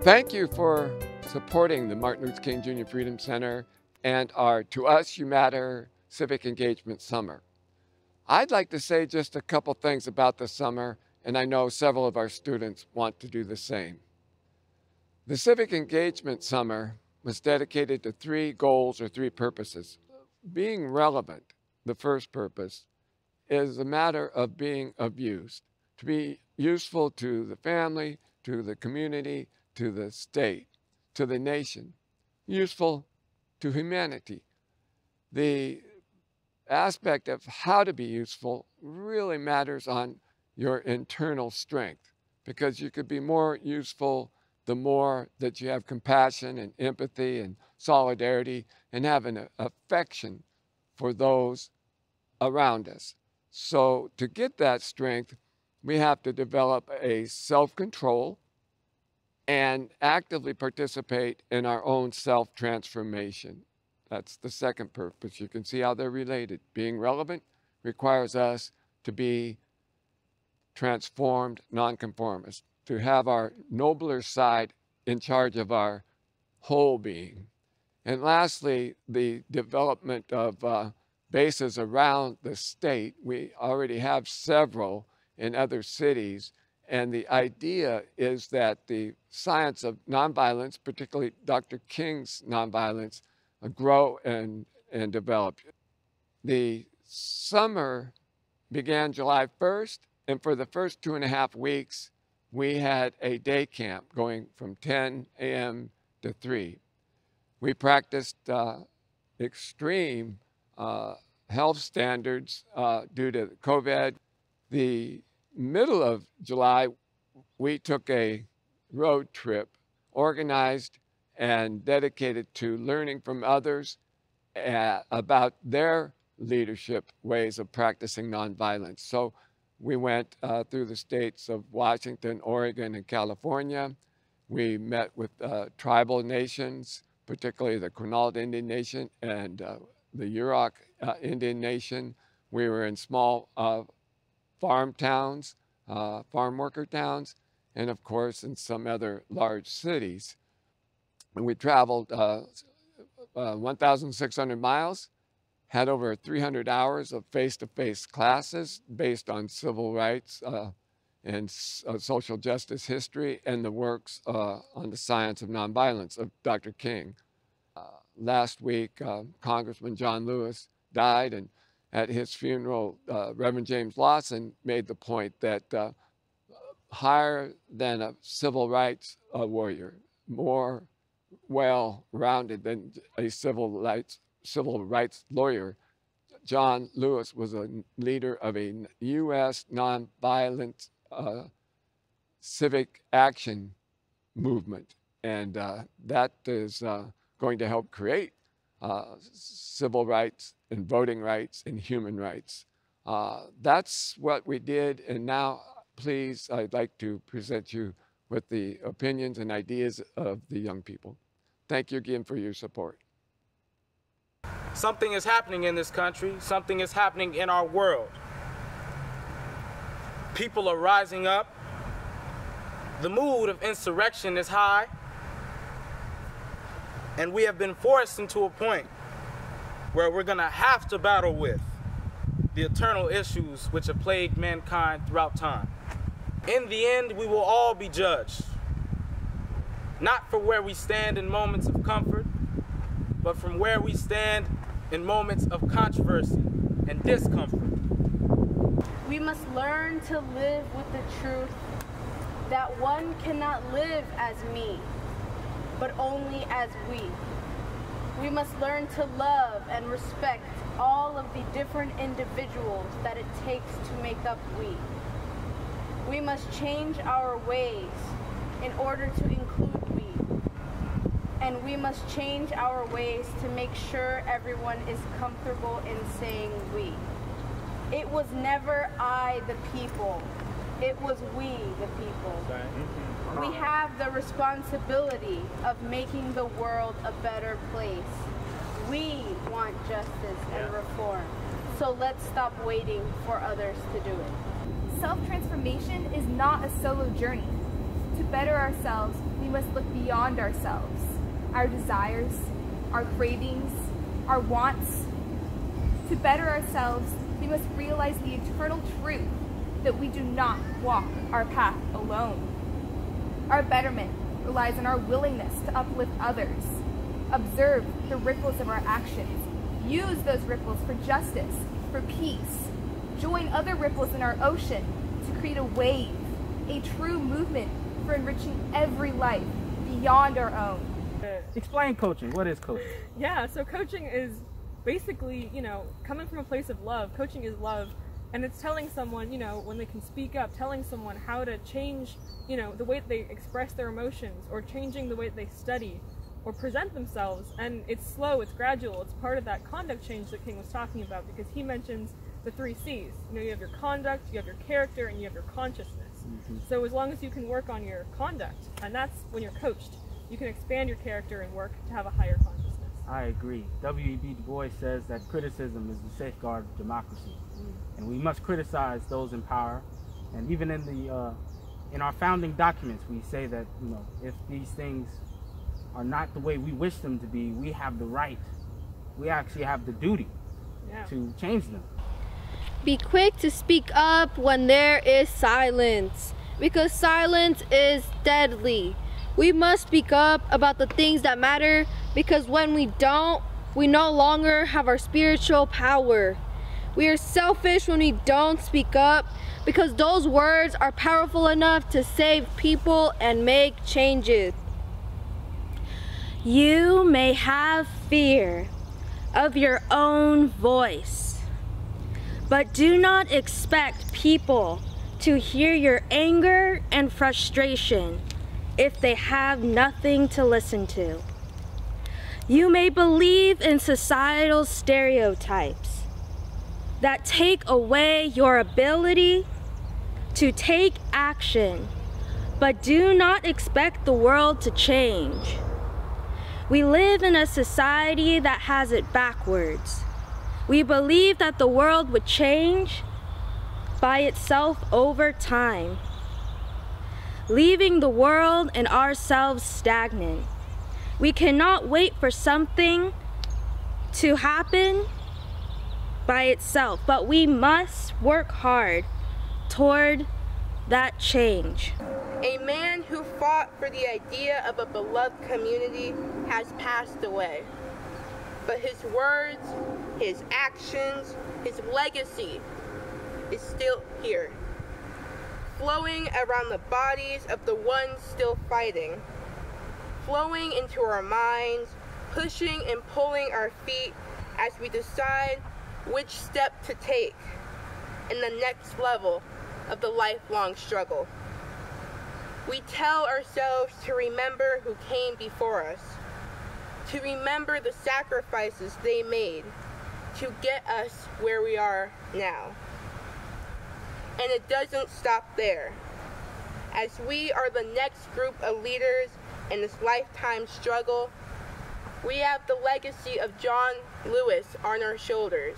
Thank you for supporting the Martin Luther King Jr. Freedom Center and our To Us You Matter Civic Engagement Summer. I'd like to say just a couple things about the summer, and I know several of our students want to do the same. The Civic Engagement Summer was dedicated to three goals or three purposes. Being relevant, the first purpose, is a matter of being of use, to be useful to the family, to the community, to the state, to the nation, useful to humanity. The aspect of how to be useful really matters on your internal strength, because you could be more useful the more that you have compassion and empathy and solidarity and have an affection for those around us. So to get that strength, we have to develop a self-control and actively participate in our own self-transformation. That's the second purpose. You can see how they're related. Being relevant requires us to be transformed nonconformists, to have our nobler side in charge of our whole being. And lastly, the development of bases around the state. We already have several in other cities, and the idea is that the science of nonviolence, particularly Dr. King's nonviolence, grow and develop. The summer began July 1st, and for the first 2.5 weeks, we had a day camp going from 10 a.m. to 3. We practiced extreme health standards due to COVID. The middle of July, we took a road trip organized and dedicated to learning from others about their leadership ways of practicing nonviolence. So we went through the states of Washington, Oregon, and California. We met with tribal nations, particularly the Quinault Indian Nation and the Yurok Indian Nation. We were in small farm towns, farm worker towns, and of course in some other large cities. And we traveled 1,600 miles, had over 300 hours of face-to-face classes based on civil rights and social justice history and the works on the science of nonviolence of Dr. King. Last week, Congressman John Lewis died, and at his funeral, Reverend James Lawson made the point that higher than a civil rights warrior, more well-rounded than a civil rights lawyer, John Lewis was a leader of a U.S. nonviolent civic action movement, and that is going to help create civil rights and voting rights and human rights. That's what we did, and now, please, I'd like to present you with the opinions and ideas of the young people. Thank you again for your support. Something is happening in this country. Something is happening in our world. People are rising up. The mood of insurrection is high. And we have been forced into a point where we're going to have to battle with the eternal issues which have plagued mankind throughout time. In the end, we will all be judged, not for where we stand in moments of comfort, but from where we stand in moments of controversy and discomfort. We must learn to live with the truth that one cannot live as me, but only as we. We must learn to love and respect all of the different individuals that it takes to make up we. We must change our ways in order to include we. And we must change our ways to make sure everyone is comfortable in saying we. It was never I, the people. It was we, the people. We have the responsibility of making the world a better place. We want justice and reform. So let's stop waiting for others to do it. Self-transformation is not a solo journey. To better ourselves, we must look beyond ourselves, our desires, our cravings, our wants. To better ourselves, we must realize the eternal truth that we do not walk our path alone. Our betterment relies on our willingness to uplift others, observe the ripples of our actions, use those ripples for justice, for peace, join other ripples in our ocean to create a wave, a true movement for enriching every life beyond our own. Explain coaching. What is coaching? Yeah, so coaching is basically, coming from a place of love. Coaching is love. And it's telling someone, when they can speak up, telling someone how to change, the way that they express their emotions, or changing the way that they study or present themselves. And it's slow, it's gradual. It's part of that conduct change that King was talking about, because he mentions the 3 C's. You have your conduct, you have your character, and you have your consciousness. So as long as you can work on your conduct, and that's when you're coached, you can expand your character and work to have a higher consciousness. I agree. W.E.B. Du Bois says that criticism is the safeguard of democracy. And we must criticize those in power. And even in our founding documents, we say that, if these things are not the way we wish them to be, we have the right, we actually have the duty to change them. Be quick to speak up when there is silence, because silence is deadly. We must speak up about the things that matter, because when we don't, we no longer have our spiritual power. We are selfish when we don't speak up, because those words are powerful enough to save people and make changes. You may have fear of your own voice, but do not expect people to hear your anger and frustration if they have nothing to listen to. You may believe in societal stereotypes that take away your ability to take action, but do not expect the world to change. We live in a society that has it backwards. We believe that the world would change by itself over time, leaving the world and ourselves stagnant. We cannot wait for something to happen by itself, but we must work hard toward that change. A man who fought for the idea of a beloved community has passed away, but his words, his actions, his legacy is still here, flowing around the bodies of the ones still fighting, flowing into our minds, pushing and pulling our feet as we decide which step to take in the next level of the lifelong struggle. We tell ourselves to remember who came before us, to remember the sacrifices they made to get us where we are now. And it doesn't stop there. As we are the next group of leaders in this lifetime struggle, we have the legacy of John Lewis on our shoulders,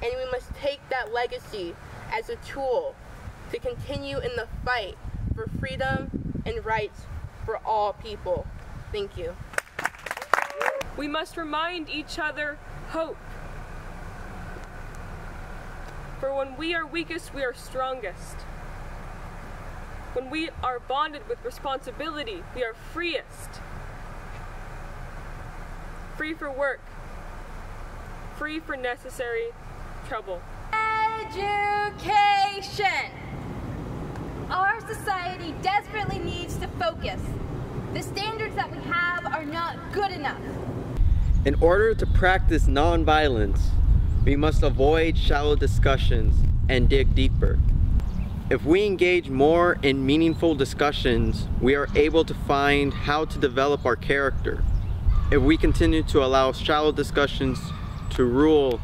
and we must take that legacy as a tool to continue in the fight for freedom and rights for all people. Thank you. We must remind each other hope. For when we are weakest, we are strongest. When we are bonded with responsibility, we are freest. Free for work, free for necessary trouble. Education! Our society desperately needs to focus. The standards that we have are not good enough. In order to practice nonviolence, we must avoid shallow discussions and dig deeper. If we engage more in meaningful discussions, we are able to find how to develop our character. If we continue to allow shallow discussions to rule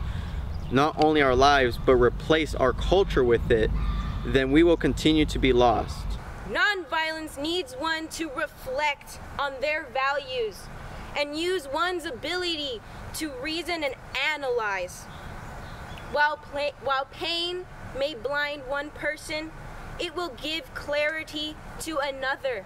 not only our lives, but replace our culture with it, then we will continue to be lost. Nonviolence needs one to reflect on their values and use one's ability to reason and analyze. While pain may blind one person, it will give clarity to another.